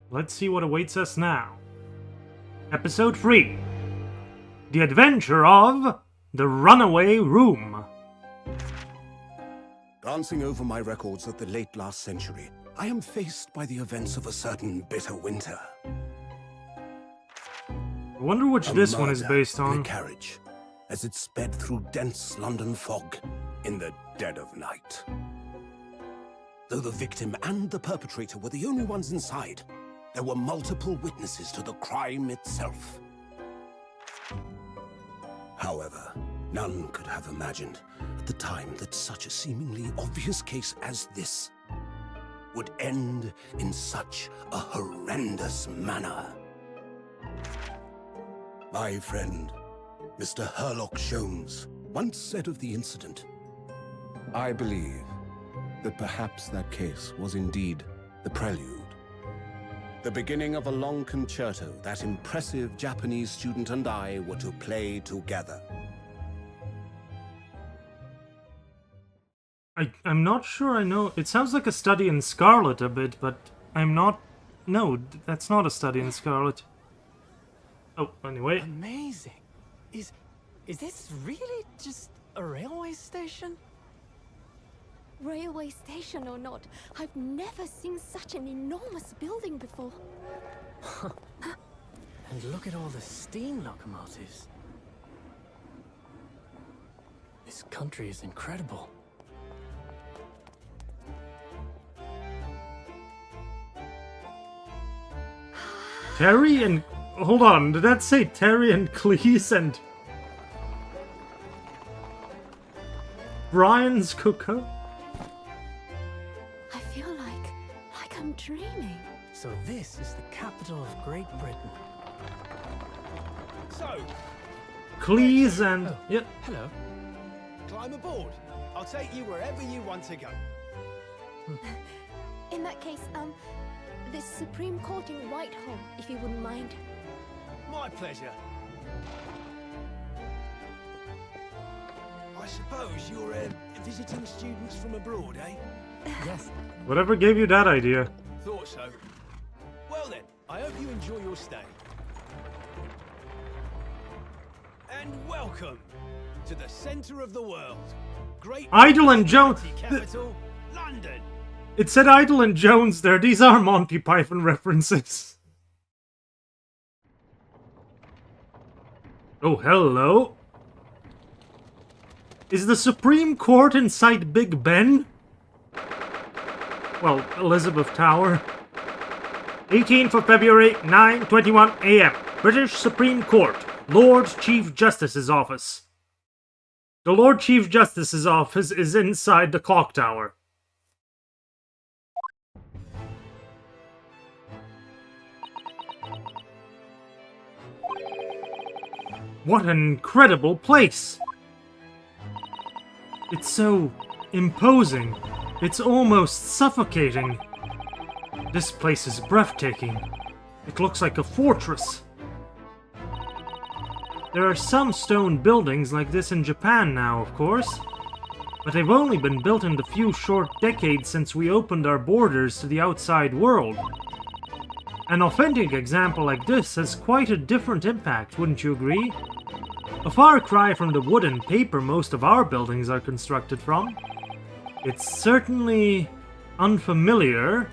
Let's see what awaits us now. Episode 3. The Adventure of the Runaway Room. Glancing over my records of the late last century, I am faced by the events of a certain bitter winter. I wonder which this one is based in a on. carriage, as it sped through dense London fog in the dead of night. Though the victim and the perpetrator were the only ones inside, there were multiple witnesses to the crime itself. However, none could have imagined at the time that such a seemingly obvious case as this would end in such a horrendous manner. My friend, Mr. Herlock Sholmes, once said of the incident, "I believe that perhaps that case was indeed the prelude. The beginning of a long concerto that impressive Japanese student and I were to play together." I'm not sure I know. It sounds like a study in Scarlet a bit, but I'm not... No, that's not a study in Scarlet. Oh, anyway. Amazing. Is this really just a railway station? Railway station or not, I've never seen such an enormous building before. And look at all the steam locomotives. This country is incredible. Terry and... Hold on, did that say Terry and Cleese and... Brian's Cocoa? I feel like I'm dreaming. So this is the capital of Great Britain. So, Cleese and... Oh, Yeah. hello. climb aboard. I'll take you wherever you want to go. In that case, the Supreme Court in Whitehall, if you wouldn't mind. My pleasure. I suppose you're visiting students from abroad, eh? Yes. Whatever gave you that idea? Thought so. Well then, I hope you enjoy your stay. And welcome to the centre of the world. Great Idle and Jones... capital, London. It said Idle and Jones there. These are Monty Python references. Oh, hello. Is the Supreme Court inside Big Ben? Well, Elizabeth Tower. 18th of February, 9:21 a.m. British Supreme Court. Lord Chief Justice's office. The Lord Chief Justice's office is inside the clock tower. What an incredible place! It's so imposing. It's almost suffocating. This place is breathtaking. It looks like a fortress. There are some stone buildings like this in Japan now, of course, but they've only been built in the few short decades since we opened our borders to the outside world. An authentic example like this has quite a different impact, wouldn't you agree? A far cry from the wood and paper most of our buildings are constructed from. It's certainly unfamiliar,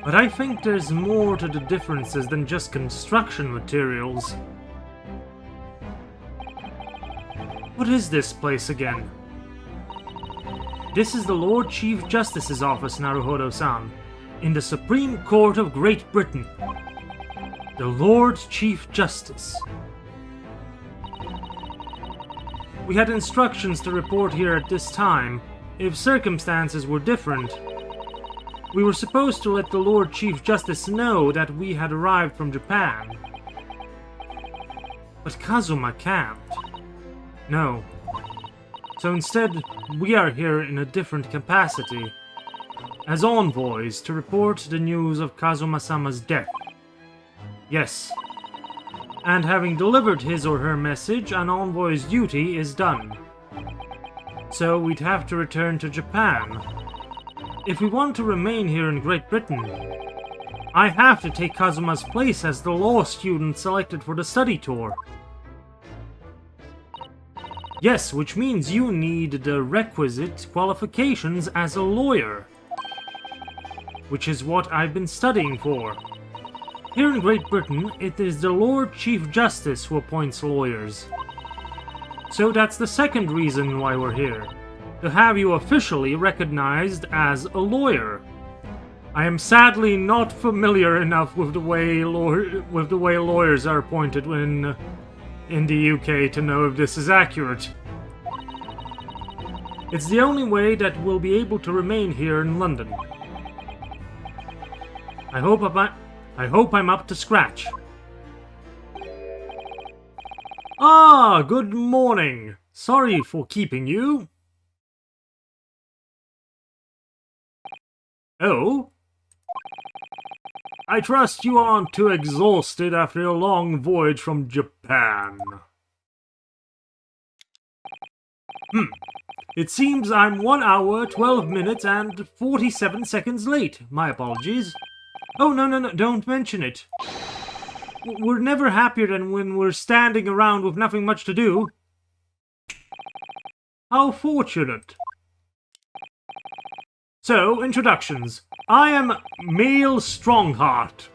but I think there's more to the differences than just construction materials. What is this place again? This is the Lord Chief Justice's office, Naruhodo-san, in the Supreme Court of Great Britain. The Lord Chief Justice. We had instructions to report here at this time. If circumstances were different, we were supposed to let the Lord Chief Justice know that we had arrived from Japan. But Kazuma can't. No. So instead, we are here in a different capacity, as envoys to report the news of Kazuma-sama's death. Yes. And having delivered his or her message, an envoy's duty is done. So we'd have to return to Japan. if we want to remain here in Great Britain, I have to take Kazuma's place as the law student selected for the study tour. Yes, which means you need the requisite qualifications as a lawyer, which is what I've been studying for. Here in Great Britain, it is the Lord Chief Justice who appoints lawyers. So that's the second reason why we're here, to have you officially recognized as a lawyer. I am sadly not familiar enough with the way lawyers are appointed in the UK to know if this is accurate. It's the only way that we'll be able to remain here in London. I hope I'm up to scratch. Ah, good morning. Sorry for keeping you. Oh? I trust you aren't too exhausted after your long voyage from Japan. It seems I'm 1 hour, 12 minutes, and 47 seconds late. My apologies. Oh, no, don't mention it. We're never happier than when we're standing around with nothing much to do. How fortunate. So, introductions. I am Male Strongheart,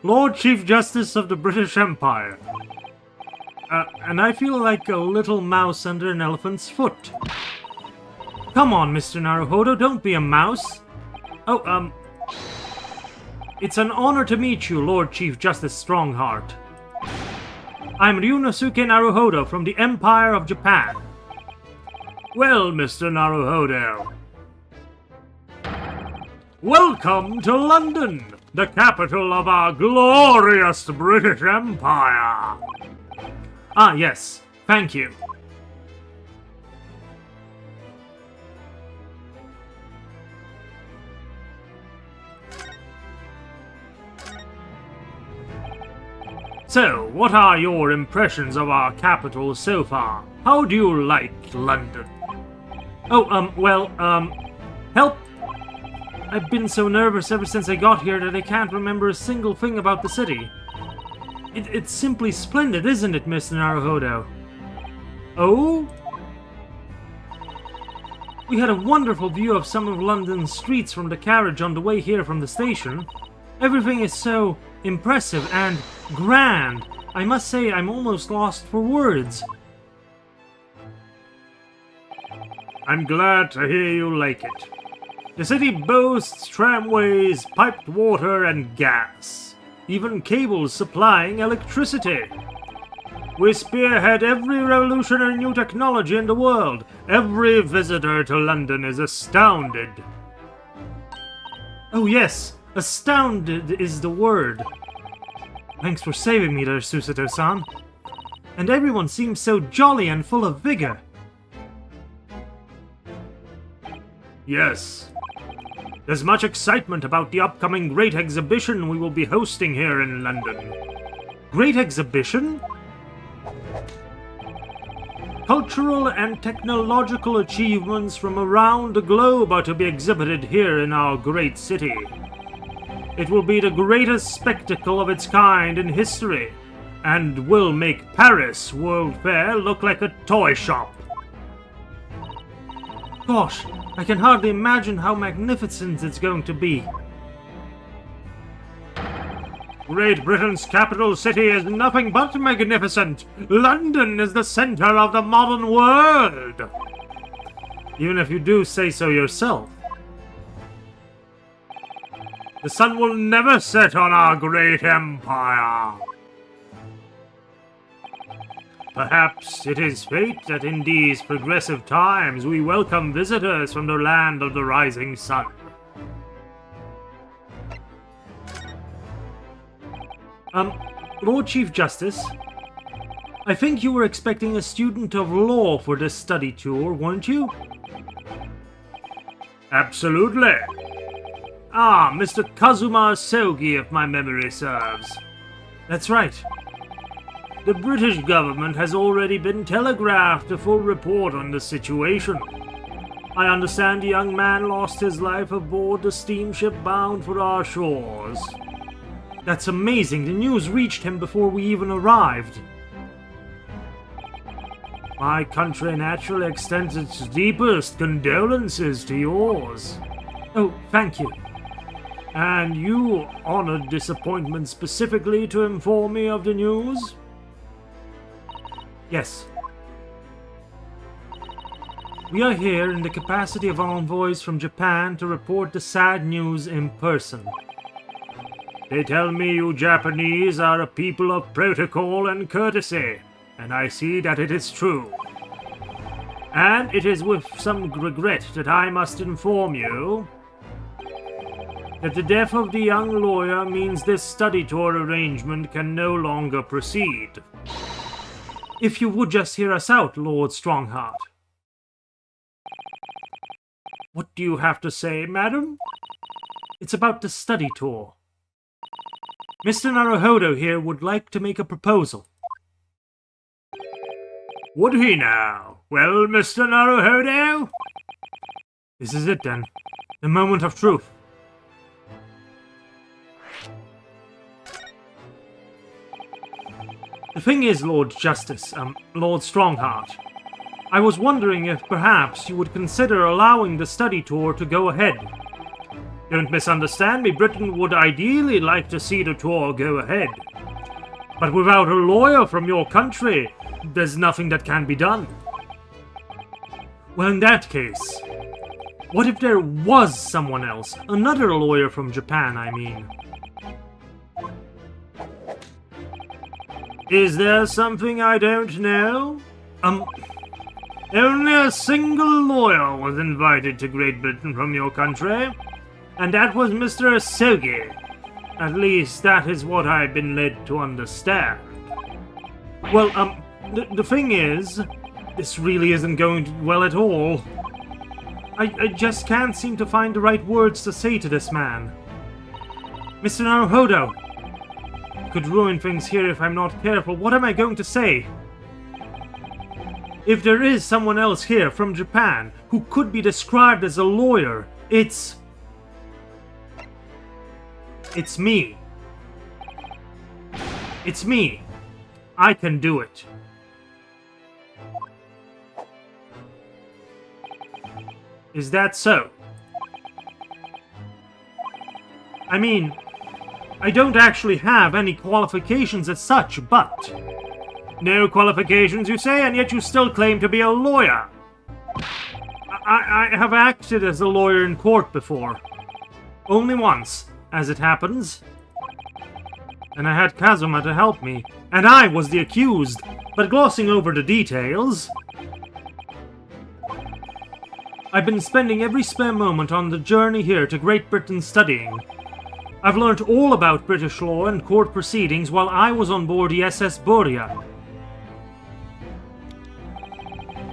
Lord Chief Justice of the British Empire. And I feel like a little mouse under an elephant's foot. Come on, Mr. Naruhodo, don't be a mouse. Oh, it's an honor to meet you, Lord Chief Justice Strongheart. I'm Ryunosuke Naruhodo from the Empire of Japan. Well, Mr. Naruhodo, welcome to London, the capital of our glorious British Empire. Ah, yes, thank you. So, what are your impressions of our capital so far? How do you like London? Oh, help! I've been so nervous ever since I got here that I can't remember a single thing about the city. It's simply splendid, isn't it, Mr. Naruhodo? Oh? We had a wonderful view of some of London's streets from the carriage on the way here from the station. Everything is so impressive and grand. I must say I'm almost lost for words. I'm glad to hear you like it. The city boasts tramways, piped water, and gas. Even cables supplying electricity. We spearhead every revolutionary new technology in the world. Every visitor to London is astounded. Oh yes, astounded is the word. Thanks for saving me there, Susato-san. And everyone seems so jolly and full of vigor. Yes. There's much excitement about the upcoming Great Exhibition we will be hosting here in London. Great Exhibition? Cultural and technological achievements from around the globe are to be exhibited here in our great city. It will be the greatest spectacle of its kind in history, and will make Paris World Fair look like a toy shop. Gosh, I can hardly imagine how magnificent it's going to be. Great Britain's capital city is nothing but magnificent. London is the center of the modern world. Even if you do say so yourself. The sun will never set on our great empire. Perhaps it is fate that in these progressive times we welcome visitors from the land of the rising sun. Lord Chief Justice, I think you were expecting a student of law for this study tour, weren't you? Absolutely. Ah, Mr. Kazuma Sogi, if my memory serves. That's right. The British government has already been telegraphed a full report on the situation. I understand the young man lost his life aboard the steamship bound for our shores. That's amazing. The news reached him before we even arrived. My country naturally extends its deepest condolences to yours. Oh, thank you. And you honored disappointment specifically to inform me of the news? Yes. We are here in the capacity of envoys from Japan to report the sad news in person. They tell me you Japanese are a people of protocol and courtesy, and I see that it is true. And it is with some regret that I must inform you that the death of the young lawyer means this study tour arrangement can no longer proceed. If you would just hear us out, Lord Strongheart. What do you have to say, madam? It's about the study tour. Mr. Naruhodo here would like to make a proposal. Would he now? Well, Mr. Naruhodo? This is it then. The moment of truth. The thing is, Lord Justice, Lord Strongheart, I was wondering if perhaps you would consider allowing the study tour to go ahead. Don't misunderstand me, Britain would ideally like to see the tour go ahead. But without a lawyer from your country, there's nothing that can be done. Well, in that case, what if there was someone else? Another lawyer from Japan, I mean. Is there something I don't know? Only a single lawyer was invited to Great Britain from your country, and that was Mr. Asogi. At least that is what I've been led to understand. Well, the thing is, this really isn't going well at all. I just can't seem to find the right words to say to this man. Mr. Naruhodo, could ruin things here if I'm not careful. What am I going to say? If there is someone else here from Japan who could be described as a lawyer, it's me. It's me. I can do it. Is that so? I mean, I don't actually have any qualifications as such, but... No qualifications, you say, and yet you still claim to be a lawyer. I have acted as a lawyer in court before. Only once, as it happens. And I had Kazuma to help me, and I was the accused, but glossing over the details... I've been spending every spare moment on the journey here to Great Britain studying. I've learned all about British law and court proceedings while I was on board the SS Boria.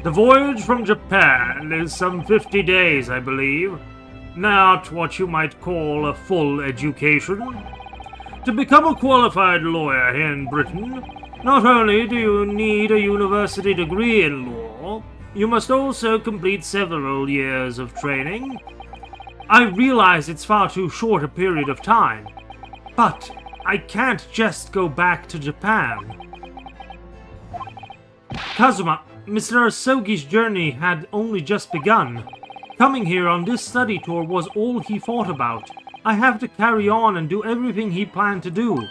The voyage from Japan is some 50 days, I believe. Not what you might call a full education. To become a qualified lawyer here in Britain, not only do you need a university degree in law, you must also complete several years of training. I realize it's far too short a period of time, but I can't just go back to Japan. Kazuma, Mr. Asogi's journey had only just begun. Coming here on this study tour was all he thought about. I have to carry on and do everything he planned to do.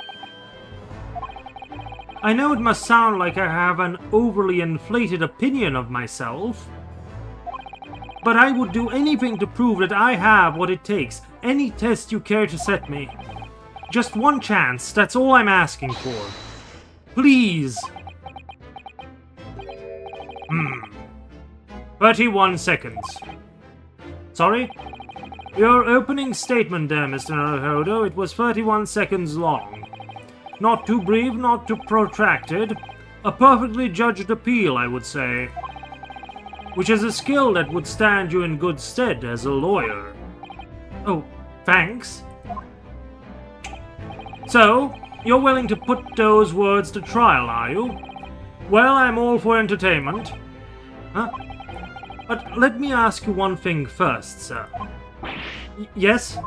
I know it must sound like I have an overly inflated opinion of myself, but I would do anything to prove that I have what it takes. Any test you care to set me. Just one chance, that's all I'm asking for. Please. 31 seconds. Sorry? Your opening statement there, Mr. Naruhodo, it was 31 seconds long. Not too brief, not too protracted. A perfectly judged appeal, I would say. Which is a skill that would stand you in good stead as a lawyer. Oh, thanks. So, you're willing to put those words to trial, are you? Well, I'm all for entertainment. Huh? But let me ask you one thing first, sir. Yes?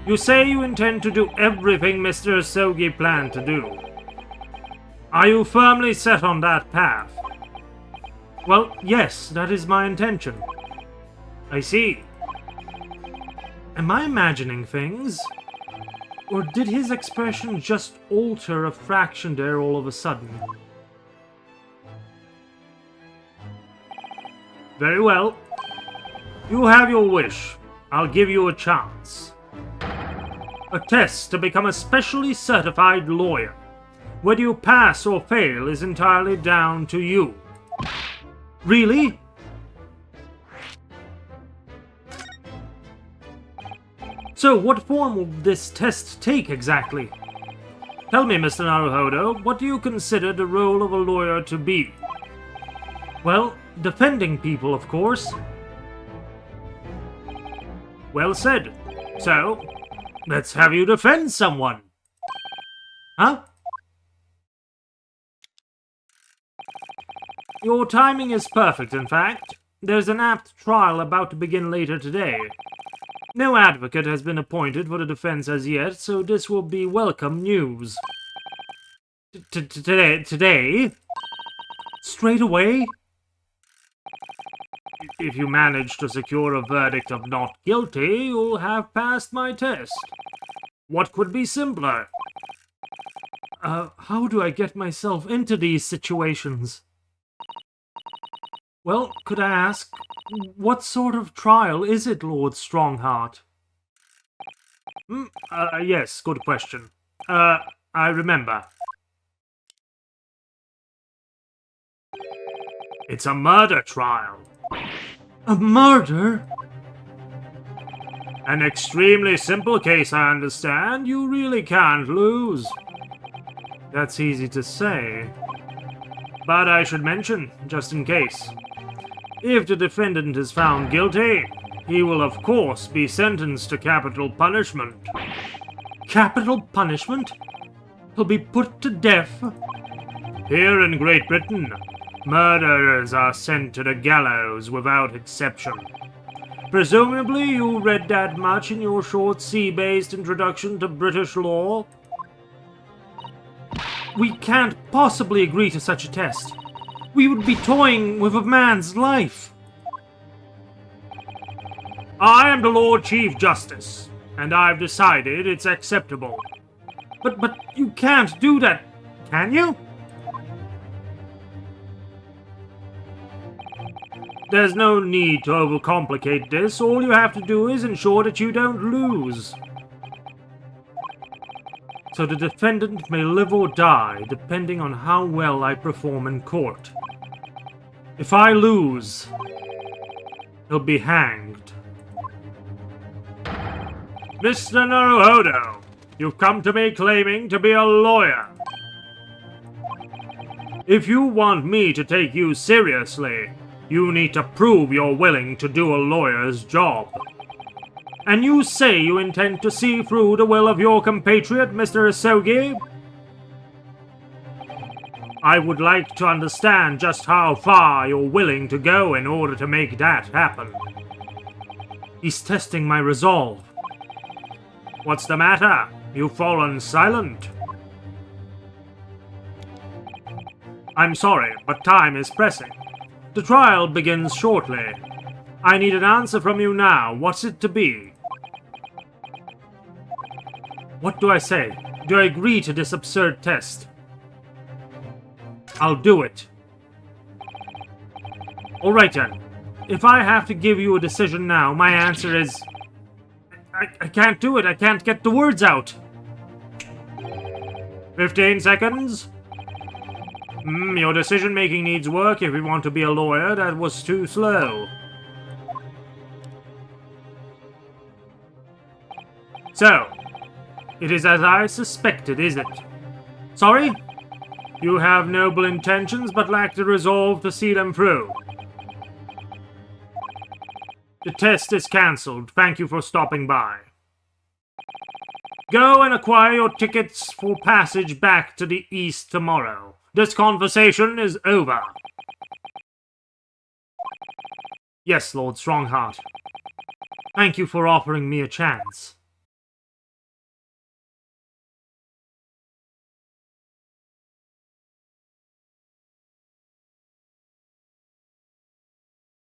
You say you intend to do everything Mr. Asogi planned to do. Are you firmly set on that path? Well, yes, that is my intention. I see. Am I imagining things? Or did his expression just alter a fraction there all of a sudden? Very well. You have your wish. I'll give you a chance. A test to become a specially certified lawyer. Whether you pass or fail is entirely down to you. Really? So, what form will this test take exactly? Tell me, Mr. Naruhodo, what do you consider the role of a lawyer to be? Well, defending people, of course. Well said. So, let's have you defend someone. Huh? Your timing is perfect, in fact. There's an apt trial about to begin later today. No advocate has been appointed for the defense as yet, so this will be welcome news. Today? Straight away? If you manage to secure a verdict of not guilty, you'll have passed my test. What could be simpler? How do I get myself into these situations? Well, could I ask, what sort of trial is it, Lord Strongheart? Yes, good question. I remember. It's a murder trial. A murder? An extremely simple case, I understand. You really can't lose. That's easy to say. But I should mention, just in case. If the defendant is found guilty, he will of course be sentenced to capital punishment. Capital punishment? He'll be put to death? Here in Great Britain, murderers are sent to the gallows without exception. Presumably you read that much in your short sea-based introduction to British law? We can't possibly agree to such a test. We would be toying with a man's life. I am the Lord Chief Justice, and I've decided it's acceptable. But you can't do that, can you? There's no need to overcomplicate this. All you have to do is ensure that you don't lose. So the defendant may live or die, depending on how well I perform in court. If I lose, he'll be hanged. Mr. Naruhodo, you've come to me claiming to be a lawyer. If you want me to take you seriously, you need to prove you're willing to do a lawyer's job. And you say you intend to see through the will of your compatriot, Mr. Asogi? I would like to understand just how far you're willing to go in order to make that happen. He's testing my resolve. What's the matter? You've fallen silent. I'm sorry, but time is pressing. The trial begins shortly. I need an answer from you now. What's it to be? What do I say? Do I agree to this absurd test? I'll do it. Alright then. If I have to give you a decision now, my answer is... I can't do it. I can't get the words out. 15 seconds. Your decision-making needs work if you want to be a lawyer. That was too slow. So, it is as I suspected, is it? Sorry? You have noble intentions, but lack the resolve to see them through. The test is cancelled. Thank you for stopping by. Go and acquire your tickets for passage back to the east tomorrow. This conversation is over. Yes, Lord Strongheart. Thank you for offering me a chance.